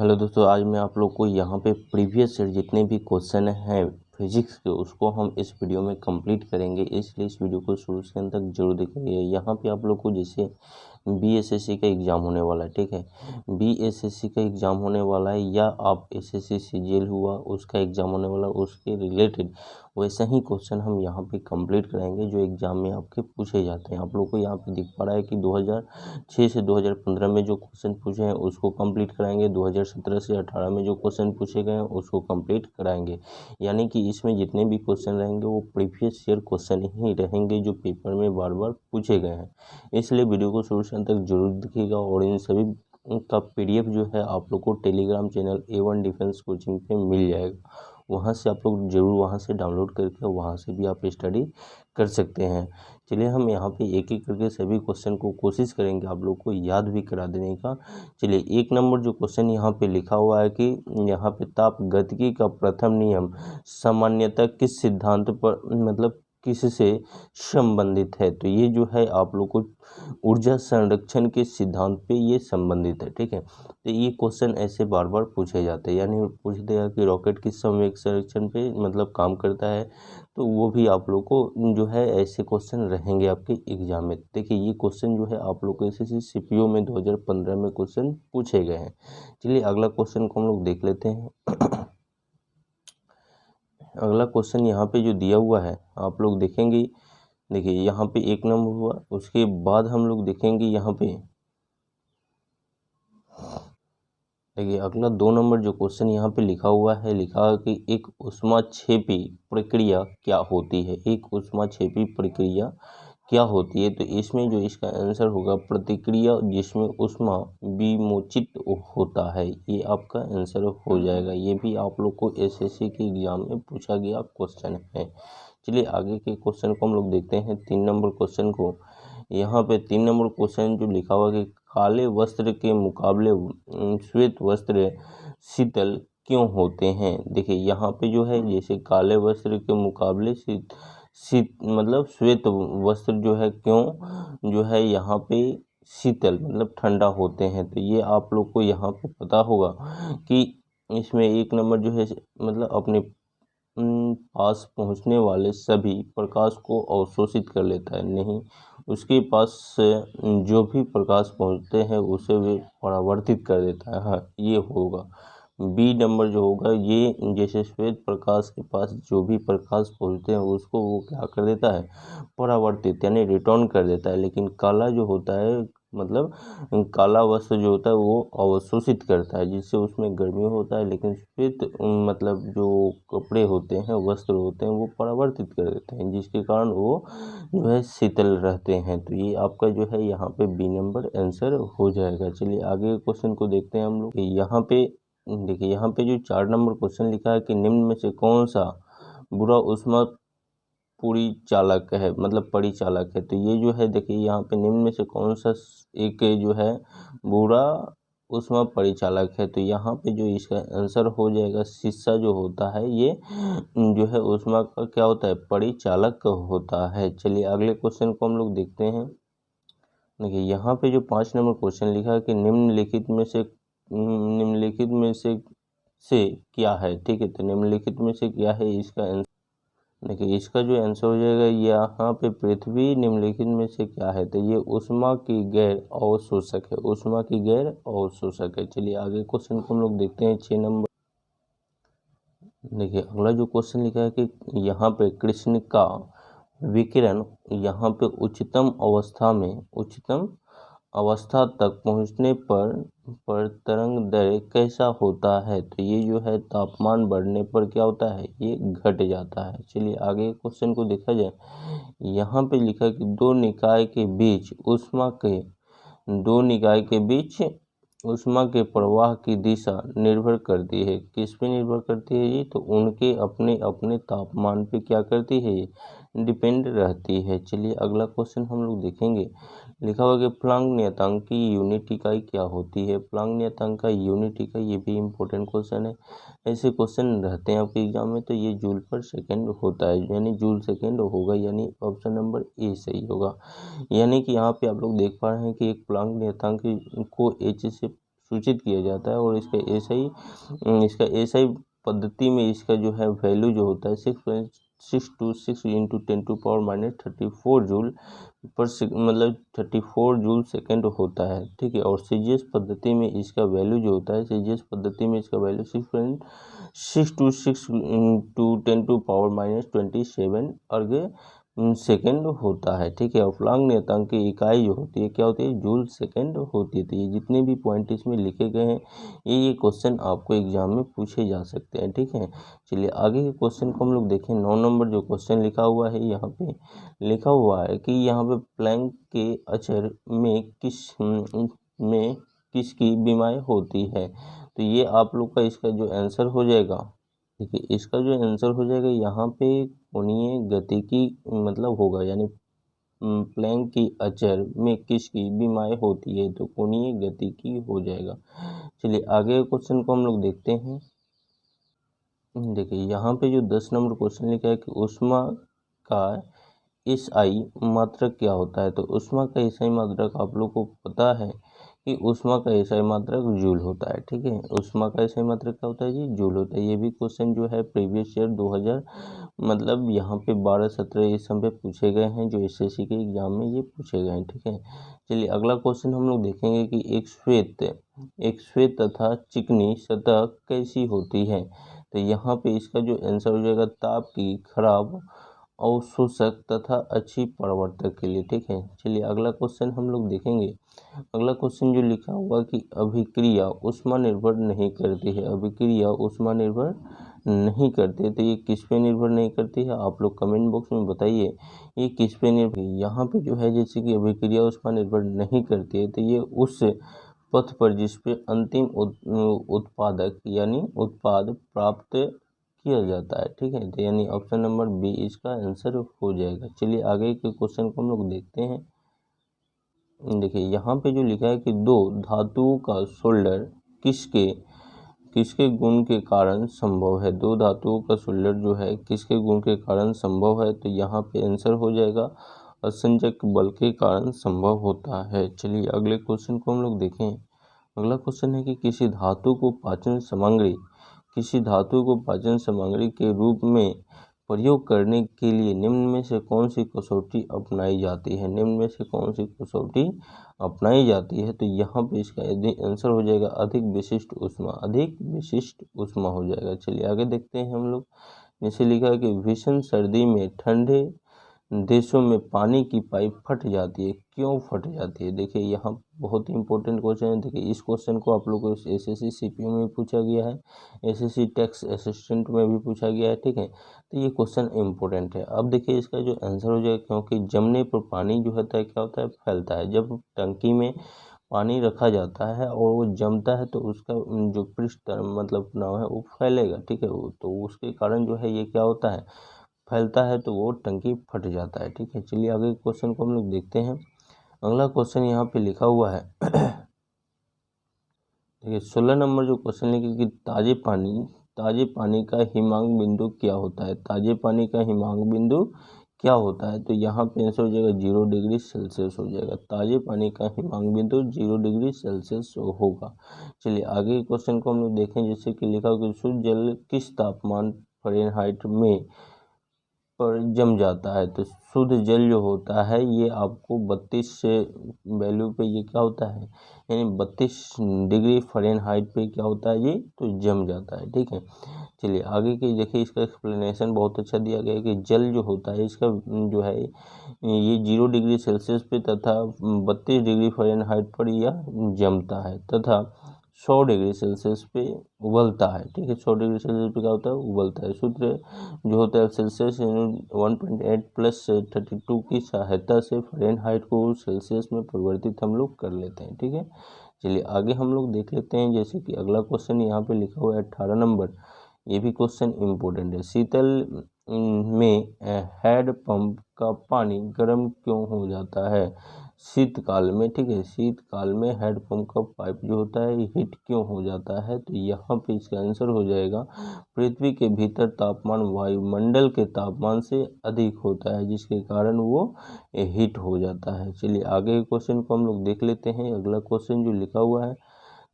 Hello दोस्तों, आज मैं आप लोग को यहाँ पे प्रीवियस ईयर जितने भी क्वेश्चन हैं फिजिक्स के उसको हम इस वीडियो में कंप्लीट करेंगे, इसलिए इस वीडियो को शुरू से अंत तक जरूर देखेंगे। यहाँ पे आप लोग को जैसे बीएसएससी का एग्ज़ाम होने वाला है, ठीक है। बीएसएससी का एग्ज़ाम होने वाला है या आप एसएससी सीजीएल हुआ उसका एग्ज़ाम होने वाला, उसके रिलेटेड वैसा ही क्वेश्चन हम यहाँ पे कंप्लीट कराएंगे जो एग्ज़ाम में आपके पूछे जाते हैं। आप लोग को यहाँ पे दिख पा रहा है कि 2006 से 2015 में जो क्वेश्चन पूछे हैं उसको कंप्लीट कराएंगे, 2017 से 18 में जो क्वेश्चन पूछे गए हैं उसको कंप्लीट कराएंगे। यानी कि इसमें जितने भी क्वेश्चन रहेंगे वो प्रीवियस ईयर क्वेश्चन ही रहेंगे जो पेपर में बार बार पूछे गए हैं। इसलिए वीडियो को शुरू से अंत तक जरूर देखिएगा और इन सभी का पीडीएफ जो है आप लोग को Telegram channel A1 defence coaching पे मिल जाएगा। वहाँ से आप लोग जरूर वहाँ से डाउनलोड करके वहाँ से भी आप स्टडी कर सकते हैं। चलिए हम यहाँ पे एक एक करके सभी क्वेश्चन को कोशिश करेंगे आप लोग को याद भी करा देने का। चलिए 1 नंबर जो क्वेश्चन यहाँ पे लिखा हुआ है कि यहाँ पे ताप गतिकी का प्रथम नियम सामान्यतः किस सिद्धांत पर मतलब किससे संबंधित है। तो ये जो है आप लोग को ऊर्जा संरक्षण के सिद्धांत पे ये संबंधित है, ठीक है। तो ये क्वेश्चन ऐसे बार बार पूछे जाते हैं, यानी पूछ देगा कि रॉकेट किस संवेग संरक्षण पे मतलब काम करता है। तो वो भी आप लोग को जो है ऐसे क्वेश्चन रहेंगे आपके एग्जाम में। देखिए ये क्वेश्चन जो है आप लोग को एसएससी सीपीओ में 2015 में क्वेश्चन पूछे गए हैं। चलिए अगला क्वेश्चन को हम लोग देख लेते हैं। अगला क्वेश्चन यहाँ पे जो दिया हुआ है आप लोग देखेंगे, देखिए यहाँ पे 1 नंबर हुआ, उसके बाद हम लोग देखेंगे यहाँ पे देखिए अगला 2 नंबर जो क्वेश्चन यहाँ पे लिखा हुआ है, लिखा है कि एक ऊष्माक्षेपी प्रक्रिया क्या होती है। एक ऊष्माक्षेपी प्रक्रिया क्या होती है। तो इसमें जो इसका आंसर होगा प्रतिक्रिया जिसमें ऊष्मा विमोचित होता है, ये आपका आंसर हो जाएगा। ये भी आप लोग को एसएससी के एग्जाम में पूछा गया क्वेश्चन है। चलिए आगे के क्वेश्चन को हम लोग देखते हैं 3 नंबर क्वेश्चन को। यहाँ पे 3 नंबर क्वेश्चन जो लिखा हुआ कि काले वस्त्र के मुकाबले श्वेत वस्त्र शीतल क्यों होते हैं। देखिए यहाँ पे जो है जैसे काले वस्त्र के मुकाबले शीत मतलब श्वेत वस्त्र जो है क्यों जो है यहाँ पे शीतल मतलब ठंडा होते हैं। तो ये आप लोग को यहाँ पे पता होगा कि इसमें 1 नंबर जो है मतलब अपने पास पहुंचने वाले सभी प्रकाश को अवशोषित कर लेता है, नहीं उसके पास जो भी प्रकाश पहुंचते हैं उसे वे परावर्तित कर देता है। हाँ ये होगा बी नंबर जो होगा, ये जैसे श्वेत प्रकाश के पास जो भी प्रकाश पहुंचते हैं उसको वो क्या कर देता है परावर्तित यानी रिटर्न कर देता है। लेकिन काला जो होता है मतलब काला वस्त्र जो होता है वो अवशोषित करता है जिससे उसमें गर्मी होता है, लेकिन श्वेत मतलब जो कपड़े होते हैं वस्त्र होते हैं वो परावर्तित कर देते हैं जिसके कारण वो जो है शीतल रहते हैं। तो ये आपका जो है यहाँ पे बी नंबर आंसर हो जाएगा। चलिए आगे क्वेश्चन को देखते हैं हम लोग। यहाँ पे देखिए यहाँ पे जो 4 नंबर क्वेश्चन लिखा है कि निम्न में से कौन सा बुरा ऊष्मा परिचालक है मतलब परिचालक है। तो ये जो है देखिए यहाँ पे निम्न में से कौन सा एक जो है बुरा ऊष्मा परिचालक है। तो यहाँ पे जो इसका आंसर हो जाएगा शीशा जो होता है ये जो है ऊष्मा का क्या होता है परिचालक होता है। चलिए अगले क्वेश्चन को हम लोग देखते हैं। देखिए यहाँ पे जो 5 नंबर क्वेश्चन लिखा है कि निम्नलिखित में से क्या है, ठीक है। तो निम्नलिखित में से क्या है इसका आंसर। देखिए इसका जो आंसर हो जाएगा यहाँ पे पृथ्वी निम्नलिखित में से क्या है। तो ये ऊष्मा की गैर अवशोषक है, ऊष्मा की गैर अवशोषक है। चलिए आगे क्वेश्चन को हम लोग देखते हैं 6 नंबर। देखिए अगला जो क्वेश्चन लिखा है कि यहाँ पे कृष्ण का विकिरण यहाँ पे उच्चतम अवस्था तक पहुँचने पर तरंग दैर्घ्य कैसा होता है। तो ये जो है तापमान बढ़ने पर क्या होता है ये घट जाता है। चलिए आगे क्वेश्चन को देखा जाए। यहाँ पे लिखा है कि दो निकाय के बीच ऊष्मा के प्रवाह की दिशा निर्भर करती है, किस पे निर्भर करती है ये। तो उनके अपने अपने तापमान पे क्या करती है ये डिपेंड रहती है। चलिए अगला क्वेश्चन हम लोग देखेंगे। लिखा हुआ कि प्लांक नियतांक की यूनिट इकाई क्या होती है। प्लांक नियतांक का यूनिट इकाई ये भी इम्पोर्टेंट क्वेश्चन है, ऐसे क्वेश्चन रहते हैं आपके एग्जाम में। तो ये जूल पर सेकेंड होता है यानी जूल सेकेंड होगा, यानी ऑप्शन नंबर ए सही होगा। यानी कि यहाँ पे आप लोग देख पा रहे हैं कि एक प्लांक नियतांक को एच से सूचित किया जाता है। और इसका एसआई पद्धति में इसका जो है वैल्यू जो होता है 6.626 इंटू 10⁻⁻34 जूल पर मतलब 34 जूल सेकेंड होता है, ठीक है। और सीजीएस पद्धति में इसका वैल्यू जो होता है, सीजीएस पद्धति में इसका वैल्यू 6.626 इंटू 10⁻27 अर्ग सेकेंड होता है, ठीक है। अफलांग नियतांक की इकाई जो होती है क्या होती है, जूल सेकेंड होती है। तो ये जितने भी पॉइंट इसमें लिखे गए हैं ये क्वेश्चन आपको एग्जाम में पूछे जा सकते हैं, ठीक है। चलिए आगे के क्वेश्चन को हम लोग देखें। 9 नंबर जो क्वेश्चन लिखा हुआ है, यहाँ पे लिखा हुआ है कि यहाँ पे प्लैंक के अचर में किसकी बीमारी होती है। तो ये आप लोग का इसका जो आंसर हो जाएगा, देखिए इसका जो आंसर हो जाएगा यहाँ पे कोणीय गतिकी मतलब होगा, यानी प्लैंक की अचर में किसकी बीमारी होती है, तो कोणीय गतिकी हो जाएगा। चलिए आगे क्वेश्चन को हम लोग देखते हैं। देखिए यहाँ पे जो 10 नंबर क्वेश्चन लिखा है कि ऊष्मा का एसआई मात्रक क्या होता है। तो ऊष्मा का एसआई मात्रक आप लोग को पता है कि ऊष्मा का एसआई मात्रक जूल होता है, ठीक है। ऊष्मा का एसआई मात्रक क्या होता है जी, जूल होता है। ये भी क्वेश्चन जो है प्रीवियस ईयर 2000 मतलब यहाँ पे 12-17 इस समय पूछे गए हैं, जो एसएससी के एग्जाम में ये पूछे गए हैं, ठीक है। चलिए अगला क्वेश्चन हम लोग देखेंगे कि एक श्वेत तथा चिकनी सतह कैसी होती है। तो यहाँ पे इसका जो आंसर हो जाएगा ताप की खराब अवशोषक तथा अच्छी परावर्तक के लिए, ठीक है। चलिए अगला क्वेश्चन हम लोग देखेंगे। अगला क्वेश्चन जो लिखा हुआ कि अभिक्रिया ऊष्मा निर्भर नहीं करती है, अभिक्रिया ऊष्मा निर्भर नहीं करती है। तो ये किस पे निर्भर नहीं करती है, आप लोग कमेंट बॉक्स में बताइए ये किस पे निर्भर। यहाँ पे जो है जैसे कि अभिक्रिया ऊष्मा निर्भर नहीं करती है, तो ये उस पथ पर जिस पे अंतिम उत्पादक यानी उत्पाद प्राप्त किया जाता है, ठीक है। तो यानी ऑप्शन नंबर बी इसका आंसर हो जाएगा। चलिए आगे के क्वेश्चन को हम लोग देखते हैं। देखिए यहाँ पे जो लिखा है कि दो धातुओं का सोल्डर किसके गुण के कारण संभव है। दो धातुओं का सोल्डर जो है किसके गुण के कारण संभव है, तो यहाँ पे आंसर हो जाएगा असंजक बल के कारण संभव होता है। चलिए अगले क्वेश्चन को हम लोग देखें। अगला क्वेश्चन है कि किसी धातु को पाचन सामग्री के रूप में प्रयोग करने के लिए निम्न में से कौन सी कसौटी अपनाई जाती है, निम्न में से कौन सी कसौटी अपनाई जाती है। तो यहाँ पे इसका आंसर हो जाएगा अधिक विशिष्ट ऊष्मा हो जाएगा। चलिए आगे देखते हैं हम लोग। जैसे लिखा है कि भीषण सर्दी में ठंडे देशों में पानी की पाइप फट जाती है, क्यों फट जाती है। देखिए यहाँ बहुत ही इंपॉर्टेंट क्वेश्चन है। देखिए इस क्वेश्चन को आप लोगों को एसएससी सीपीओ में पूछा गया है, एसएससी टैक्स असिस्टेंट में भी पूछा गया है, ठीक है। तो ये क्वेश्चन इंपॉर्टेंट है। अब देखिए इसका जो आंसर हो जाएगा, क्योंकि जमने पर पानी जो होता है क्या होता है, फैलता है। जब टंकी में पानी रखा जाता है और वो जमता है तो उसका जो पृष्ठ मतलब नाव है वो फैलेगा, ठीक है। तो उसके कारण जो है ये क्या होता है, फैलता है, तो वो टंकी फट जाता है, ठीक है। चलिए आगे क्वेश्चन को हम लोग देखते हैं। अगला क्वेश्चन यहाँ पे लिखा हुआ है देखिए 16 नंबर जो क्वेश्चन लिखे कि ताजे पानी का हिमांक बिंदु क्या होता है। ताजे पानी का हिमांक बिंदु क्या होता है, तो यहाँ पे आंसर हो जाएगा 0 डिग्री सेल्सियस हो जाएगा। ताजे पानी का हिमांक बिंदु 0 डिग्री सेल्सियस होगा। चलिए आगे क्वेश्चन को हम लोग देखें। जैसे कि लिखा कि शुद्ध जल किस तापमान फ़ारेनहाइट में पर जम जाता है। तो शुद्ध जल जो होता है ये आपको 32 से वैल्यू पे ये क्या होता है, यानी 32 डिग्री फ़ारेनहाइट पे क्या होता है ये, तो जम जाता है, ठीक है। चलिए आगे की देखिए, इसका एक्सप्लेनेशन बहुत अच्छा दिया गया है कि जल जो होता है इसका जो है ये 0 डिग्री सेल्सियस पे तथा 32 डिग्री फ़ारेनहाइट पर यह जमता है तथा 100 डिग्री सेल्सियस पे उबलता है, ठीक है। 100 डिग्री सेल्सियस पे क्या होता है, उबलता है। सूत्र जो होता है सेल्सियस 1.8 प्लस 32 की सहायता से फ़ारेनहाइट को सेल्सियस में परिवर्तित हम लोग कर लेते हैं, ठीक है। चलिए आगे हम लोग देख लेते हैं। जैसे कि अगला क्वेश्चन यहाँ पे लिखा हुआ है 18 नंबर, ये भी क्वेश्चन इम्पोर्टेंट है। शीतल में हैंड पंप का पानी गर्म क्यों हो जाता है शीतकाल में, ठीक है। शीतकाल में हैंड पंप का पाइप जो होता है हीट क्यों हो जाता है, तो यहाँ पे इसका आंसर हो जाएगा पृथ्वी के भीतर तापमान वायुमंडल के तापमान से अधिक होता है, जिसके कारण वो हीट हो जाता है। चलिए आगे के क्वेश्चन को हम लोग देख लेते हैं। अगला क्वेश्चन जो लिखा हुआ है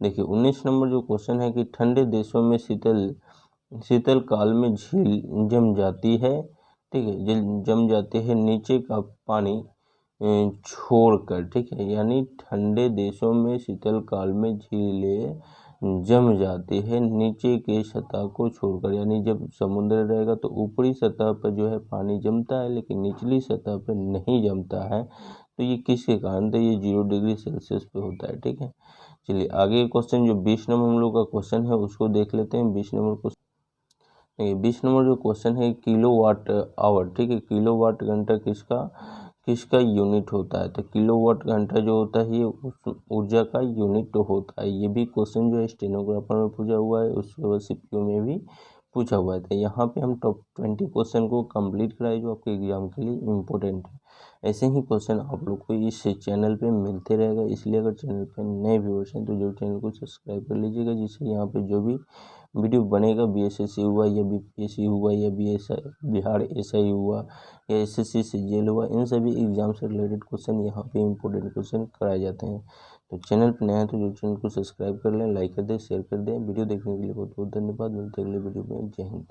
देखिए 19 नंबर जो क्वेश्चन है कि ठंडे देशों में शीतल काल में झील जम जाती है, ठीक है, जम जाती है नीचे का पानी छोड़कर, ठीक है, यानी ठंडे देशों में शीतल काल में झीलें जम जाती है नीचे के सतह को छोड़कर, यानी जब समुद्र रहेगा तो ऊपरी सतह पर जो है पानी जमता है लेकिन निचली सतह पर नहीं जमता है। तो ये किसके कारण? तो ये 0 डिग्री सेल्सियस पे होता है, ठीक है। चलिए आगे क्वेश्चन जो 20 नंबर हम लोग का क्वेश्चन है उसको देख लेते हैं। 20 नंबर क्वेश्चन, 20 नंबर जो क्वेश्चन है किलोवाट आवर, ठीक है, किलोवाट घंटा किसका यूनिट होता है? तो किलोवाट घंटा जो होता है ये उस ऊर्जा का यूनिट होता है। ये भी क्वेश्चन जो है स्टेनोग्राफर में पूछा हुआ है, उसके बाद सीपीयू में भी पूछा हुआ था। यहाँ पे हम टॉप 20 क्वेश्चन को कंप्लीट कराए जो आपके एग्जाम के लिए इम्पोर्टेंट है। ऐसे ही क्वेश्चन आप लोग को इस चैनल पे मिलते रहेगा, इसलिए अगर चैनल पे नए व्यूअर्स हैं तो जरूर चैनल को सब्सक्राइब कर लीजिएगा, जिससे यहाँ पे जो भी वीडियो बनेगा, बीएसएससी हुआ या बीपीएससी हुआ या बिहार एसआई हुआ या एसएससी सीजीएल हुआ, इन सभी एग्जाम से रिलेटेड क्वेश्चन यहाँ पे इंपॉर्टेंट क्वेश्चन कराए जाते हैं। तो चैनल पर नया है तो जो चैनल को सब्सक्राइब कर लें, लाइक कर दें, शेयर कर दें। वीडियो देखने के लिए बहुत बहुत धन्यवाद। मिलते हैं अगले वीडियो में। जय हिंद।